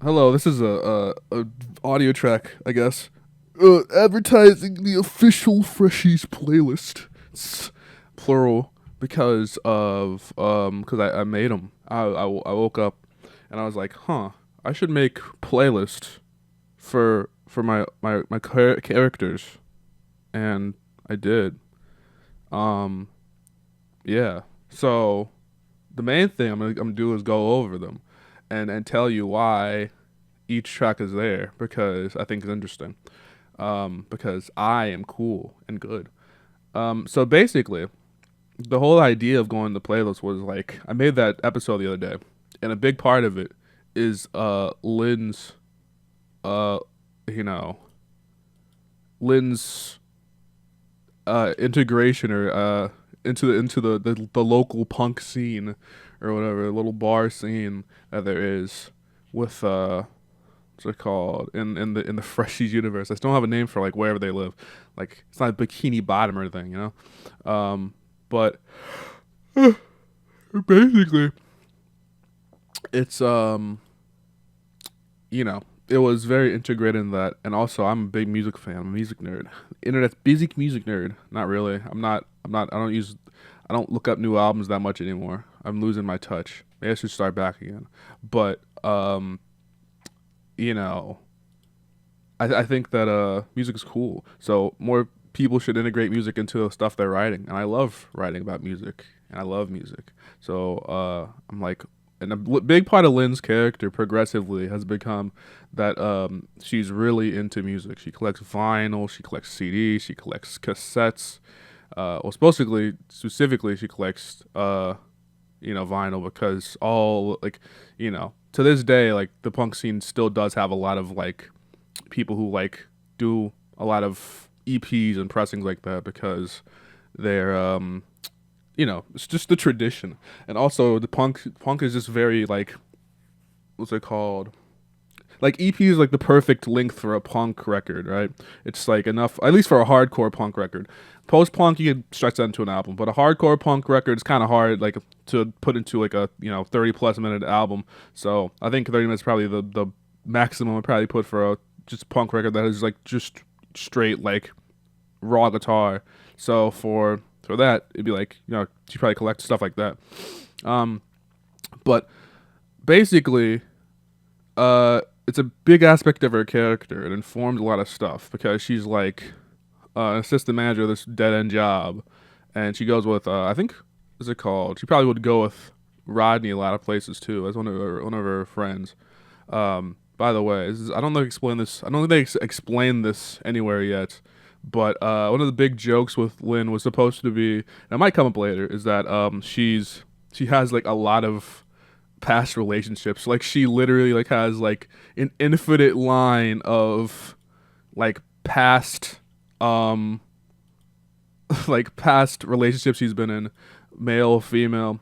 Hello, this is a audio track, I guess. Advertising the official Freshies playlist. It's plural because I made them. I woke up and I was like, huh, I should make playlist for my characters, and I did. Um, yeah. So the main thing I'm gonna do is go over them, and tell you why each track is there because I think it's interesting. Because I am cool and good. So basically, the whole idea of going to playlist was like I made that episode the other day, and a big part of it is Lynn's uh you know Lynn's integration or into the local punk scene or whatever little bar scene that there is with what's it called in the Freshies universe. I still don't have a name for like wherever they live. Like it's not Bikini Bottom or anything, you know. But basically, it's it was very integrated in that, and also I'm a big music fan. I'm a music nerd, internet basic music nerd. Not really. I'm not. I'm not. I don't use. I don't look up new albums that much anymore. I'm losing my touch. Maybe I should start back again. But you know, I think that music is cool. So more people should integrate music into the stuff they're writing. And I love writing about music and I love music. So I'm like, and big part of Lynn's character progressively has become that she's really into music. She collects vinyl, she collects CDs, she collects cassettes. Well, specifically, she collects vinyl because all like to this day like the punk scene still does have a lot of like people who like do a lot of EPs and pressings like that because they're it's just the tradition. And also the punk is just very like what's it called, like EP is like the perfect length for a punk record, right? It's like enough, at least for a hardcore punk record. Post punk you can stretch that into an album, but a hardcore punk record is kind of hard, like to put into like a 30 plus minute album. So I think 30 minutes is probably the maximum I'd probably put for a just punk record that is like just straight like raw guitar. So for that it'd be like you probably collect stuff like that. Um, but basically it's a big aspect of her character. It informed a lot of stuff because she's like an assistant manager of this dead end job, and she goes with I think what's it called? She probably would go with Rodney a lot of places too as one of her friends. By the way, I don't know if explain this. I don't think they explain this anywhere yet. But one of the big jokes with Lynn was supposed to be, and it might come up later, is that she has like a lot of past relationships. Like she literally like has like an infinite line of like past um like past relationships she's been in, male, female,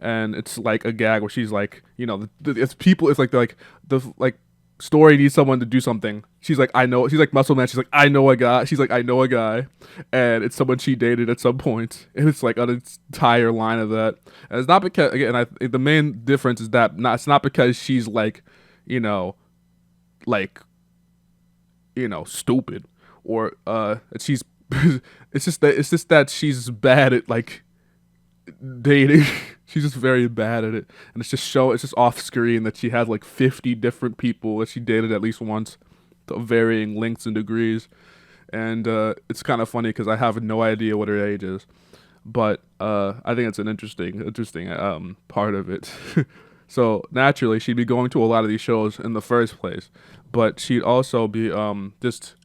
and it's like a gag where she's like, it's people, it's like the like story needs someone to do something. She's like, I know. She's like Muscle Man. She's like, I know a guy. She's like, I know a guy, and it's someone she dated at some point, and it's like an entire line of that. And it's not because again, the main difference is that it's not because she's like, you know, like stupid or she's it's just that she's bad at like dating. She's just very bad at it, and it's just off screen that she had like 50 different people that she dated at least once, to varying lengths and degrees, and it's kind of funny because I have no idea what her age is, but I think it's an interesting part of it. So naturally, she'd be going to a lot of these shows in the first place, but she'd also be just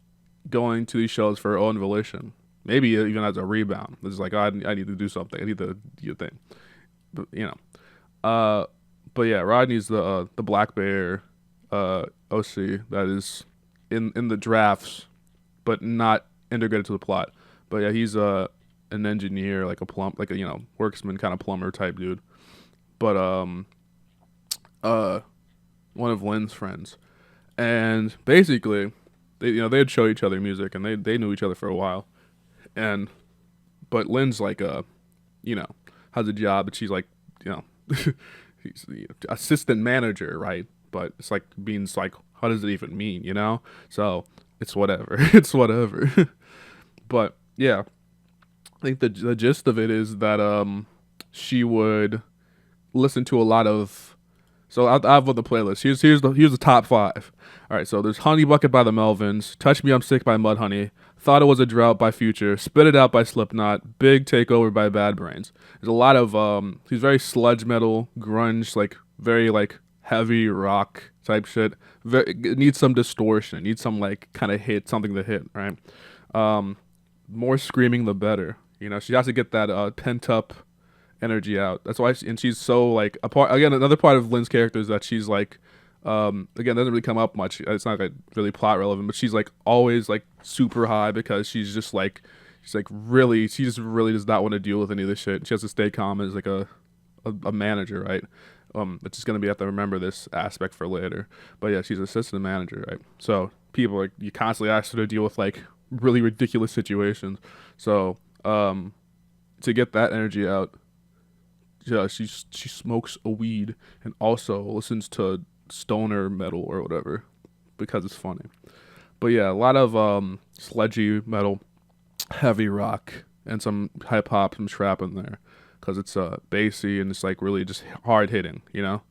going to these shows for her own volition. Maybe even as a rebound. It's like, oh, I need to do something. I need to do a thing. But, Uh, but yeah, Rodney's the Black Bear OC that is in the drafts, but not integrated to the plot. But yeah, he's an engineer, like a like a worksman kind of plumber type dude. But uh, one of Lynn's friends, and basically, they'd show each other music, and they knew each other for a while, and but Lynn's like you know, has a job, but she's like, you know, he's the assistant manager, right? but it's like means like what does it even mean, you know? So it's whatever. It's whatever. But yeah, I think the gist of it is that she would listen to a lot of. So I have on the playlist. Here's the top five. All right, so there's Honey Bucket by the Melvins, Touch Me I'm Sick by Mudhoney, Thought It Was a Drought by Future, Spit It Out by Slipknot, Big Takeover by Bad Brains. There's a lot of he's very sludge metal, grunge, like very like heavy rock type shit. It needs some distortion, it needs some like kind of hit, something to hit, right? Um, More screaming the better. You know, she has to get that pent up energy out. That's why, and she's so like a part. Again, another part of Lynn's character is that she's like, again, doesn't really come up much. It's not like really plot relevant, but she's like always like super high because she just really does not want to deal with any of this shit. She has to stay calm as like a manager, right? It's just gonna be have to remember this aspect for later. But yeah, she's an assistant manager, right? So people like you constantly ask her to deal with like really ridiculous situations. So to get that energy out, yeah, she smokes a weed and also listens to stoner metal or whatever because it's funny. But yeah, a lot of sludgy metal, heavy rock, and some hip hop, some trap in there because it's bassy and it's like really just hard hitting. You know,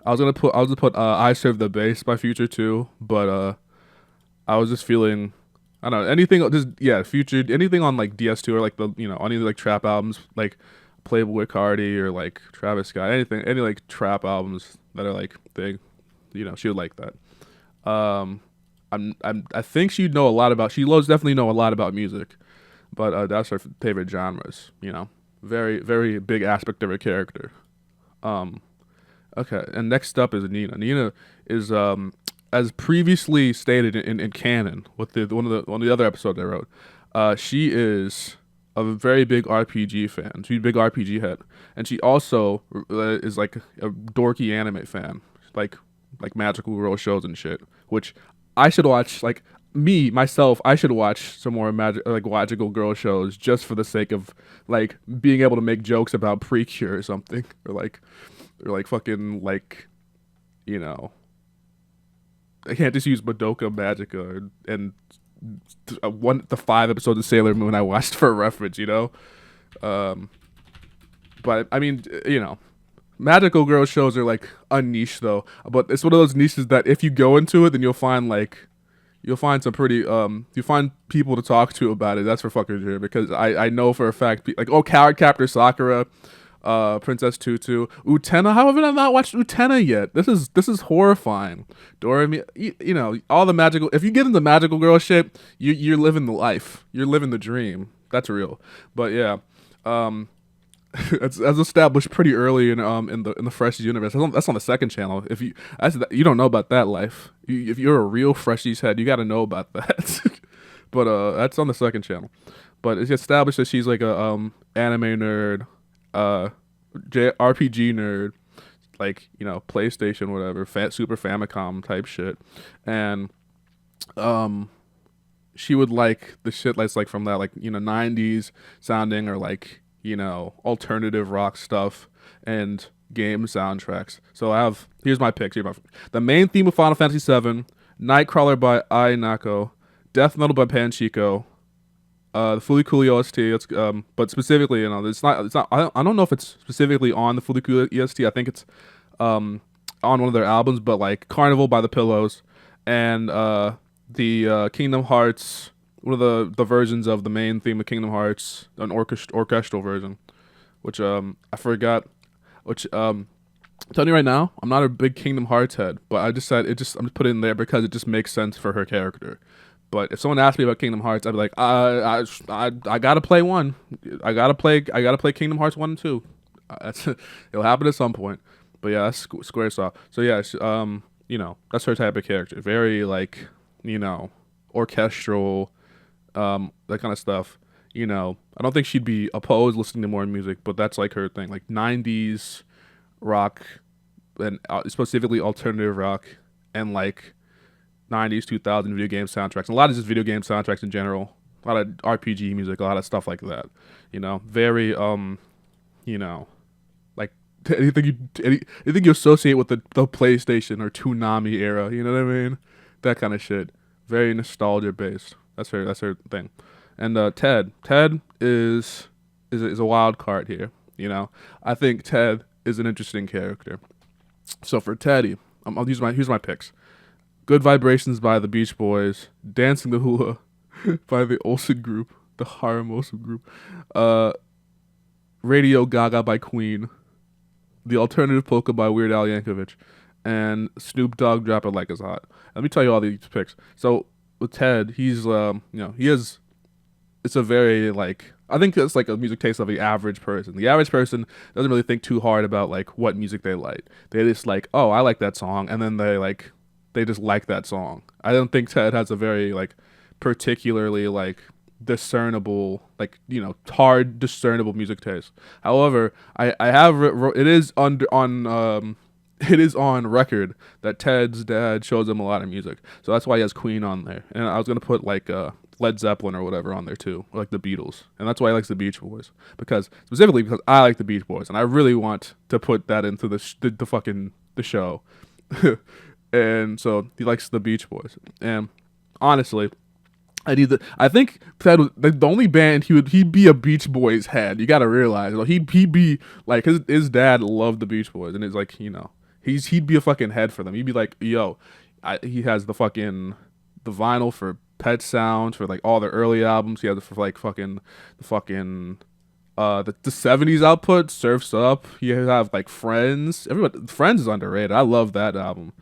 I was gonna put I Serve the Bass by Future too, but I was just feeling. I don't know anything. Just yeah, Future anything on like DS2 or like the any of the, like trap albums like Playboy Cardi or like Travis Scott, any like trap albums that are like big, she would like that. I think she'd know a lot about. She loves definitely know a lot about music, but that's her favorite genres. Very very big aspect of her character. Um, okay, and next up is Nina. Nina is as previously stated in canon with one of the other episodes I wrote. She is a very big RPG fan. She's a big RPG head, and she also is like a dorky anime fan, like magical girl shows and shit. Which I should watch. Like me myself, I should watch some more magical girl shows just for the sake of like being able to make jokes about Precure or something, or fucking like, you know. I can't just use Madoka Magica and the 5 episodes of Sailor Moon I watched for a reference, Um, but I mean, magical girl shows are like a niche though. But it's one of those niches that if you go into it, then you'll find some pretty you find people to talk to about it. That's for fucking sure because I know for a fact like Card Captor Sakura. Princess Tutu, Utena. How have I not watched Utena yet? This is horrifying. Doremi, all the magical. If you get into magical girl shit, you're living the life. You're living the dream. That's real. But yeah, it's as established pretty early in the Freshy universe. That's on the second channel. You don't know about that life. If you're a real Freshies head, you got to know about that. But that's on the second channel. But it's established that she's like a anime nerd. RPG nerd, like PlayStation, whatever, Super Famicom type shit, and she would like the shit that's like from that like 90s sounding or like alternative rock stuff and game soundtracks. So here's my picks. The main theme of Final Fantasy VII, Nightcrawler by Ai Nako, Death Metal by Panchiko. The Fooly Cooly OST, but specifically, it's not. I don't know if it's specifically on the Fooly Cooly OST. I think it's on one of their albums, but like Carnival by the Pillows, and the Kingdom Hearts, one of the versions of the main theme of Kingdom Hearts, an orchestral version, which I forgot. Which I'm telling you right now, I'm not a big Kingdom Hearts head, but I'm just putting it in there because it just makes sense for her character. But if someone asked me about Kingdom Hearts, I'd be like, I gotta play one. I gotta play Kingdom Hearts 1 and 2. It'll happen at some point. But yeah, that's Squaresoft. So yeah, that's her type of character. Very like, orchestral, that kind of stuff. I don't think she'd be opposed listening to more music, but that's like her thing, like 90s rock, and specifically alternative rock, and like 90s 2000 video game soundtracks, and a lot of just video game soundtracks in general, a lot of RPG music, a lot of stuff like that, very like anything you associate with the PlayStation or Toonami era. You know what I mean? That kind of shit. Very nostalgia based. That's her thing. And Ted is a wild card here. You know, I think Ted is an interesting character. So for Teddy, I'll use my here's my picks. Good Vibrations by the Beach Boys, Dancing the Hula by the Olsen Group, the Harlem Olsen Group, uh, Radio Gaga by Queen, The Alternative Polka by Weird Al Yankovic, and Snoop Dogg Drop It Like It's Hot. Let me tell you all these picks. So with Ted, he's he is it's a very like I think it's like a music taste of the average person. The average person doesn't really think too hard about like what music they like. They just like, oh, I like that song, and then they just like that song. I don't think Ted has a very like particularly like discernible like hard discernible music taste. However, I have it is under on it is on record that Ted's dad shows him a lot of music, so that's why he has Queen on there. And I was gonna put like Led Zeppelin or whatever on there too, or like the Beatles, and that's why he likes the Beach Boys specifically because I like the Beach Boys, and I really want to put that into the fucking the show, and so he likes the Beach Boys. And honestly, I think Ted was the only band he'd be a Beach Boys head. You got to realize, he'd be like his dad loved the Beach Boys, and it's like he'd be a fucking head for them. He'd be like, yo, he has the vinyl for Pet Sounds for like all their early albums. He has it for like the 70s output, Surfs Up. He have like Friends. Friends is underrated. I love that album.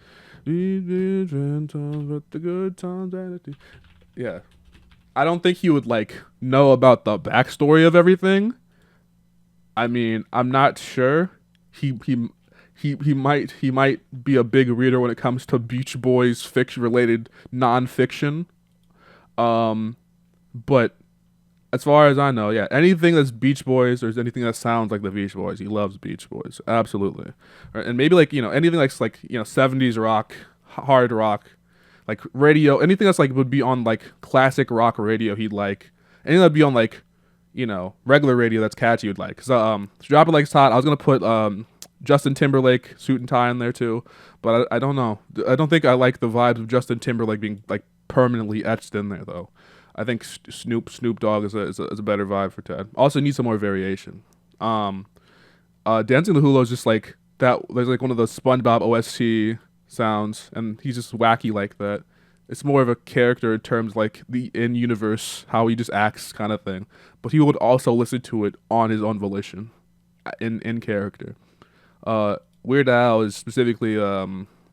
Yeah. I don't think he would like know about the backstory of everything. I mean, I'm not sure. He might be a big reader when it comes to Beach Boys fiction related nonfiction. But as far as I know, yeah, anything that's Beach Boys or anything that sounds like the Beach Boys, he loves Beach Boys, absolutely. Right, and maybe like anything like 70s rock, hard rock, like radio, anything that's like would be on like classic rock radio, he'd like. Anything that'd be on like regular radio that's catchy, would like. So Drop It Like It's Hot. I was gonna put Justin Timberlake Suit and Tie in there too, but I don't know. I don't think I like the vibes of Justin Timberlake being like permanently etched in there though. I think Snoop Dogg is a better vibe for Ted. Also needs some more variation. Dancing the Hula is just like that. There's like one of those SpongeBob OST sounds, and he's just wacky like that. It's more of a character in terms like the in-universe, how he just acts kind of thing. But he would also listen to it on his own volition, in character. Weird Al is specifically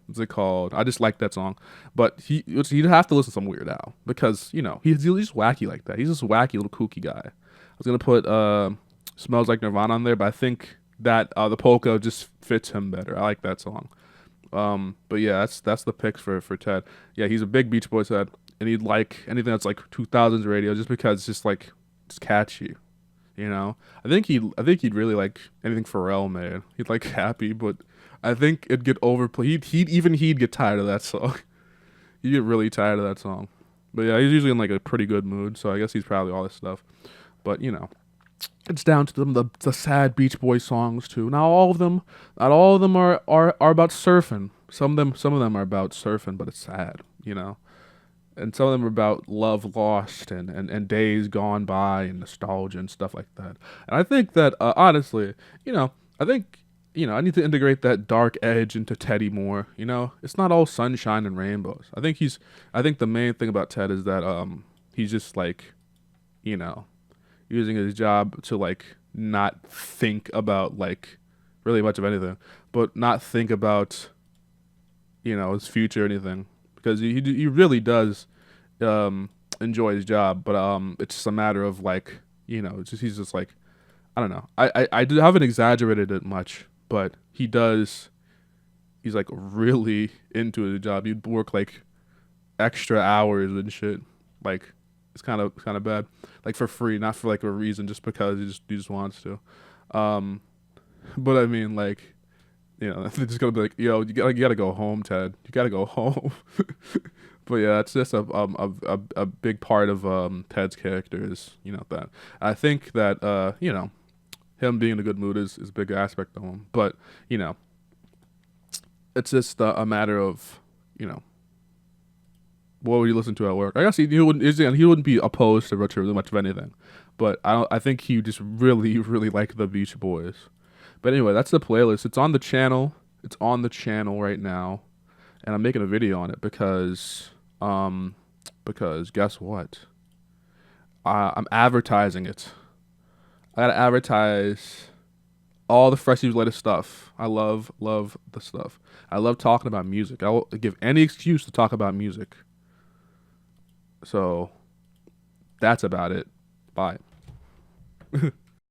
what's it called? I just like that song, but he'd have to listen to some Weird Al because he's just wacky like that. He's just a wacky little kooky guy. I was gonna put Smells Like Nirvana on there, but I think that the polka just fits him better. I like that song. But yeah, that's the picks for Ted. Yeah, he's a big Beach Boys head, and he'd like anything that's like 2000s radio just because it's just like it's catchy. I think he'd really like anything Pharrell made. He'd like Happy, but I think it'd get overplayed. He'd get tired of that song. He'd get really tired of that song. But yeah, he's usually in like a pretty good mood, so I guess he's probably all this stuff. But it's down to the sad Beach Boys songs too. Not all of them are about surfing. Some of them are about surfing, but it's sad, And some of them are about love lost and days gone by and nostalgia and stuff like that. And I think that honestly, I think I need to integrate that dark edge into Teddy more. It's not all sunshine and rainbows. I think the main thing about Ted is that he's just like, using his job to like not think about like really much of anything, but not think about his future or anything, because he really does enjoy his job, but it's just a matter of like he's just like I don't know. I haven't exaggerated it much, but he's like really into his job. He'd work like extra hours and shit. Like it's kind of bad. Like for free, not for like a reason, just because he just wants to. But I mean, like, they're just gonna be like, yo, you gotta go home, Ted. You gotta go home. But yeah, it's just a big part of Ted's character is that. I think that him being in a good mood is a big aspect of him. But you know, it's just a matter of you know what would you listen to at work. I guess he wouldn't be opposed to really much of anything, but I think he just really really liked the Beach Boys. But anyway, that's the playlist. It's on the channel. It's on the channel right now, and I'm making a video on it because guess what? I'm advertising it. I gotta advertise all the Freshy's latest stuff. I love the stuff. I love talking about music. I will give any excuse to talk about music. So that's about it. Bye.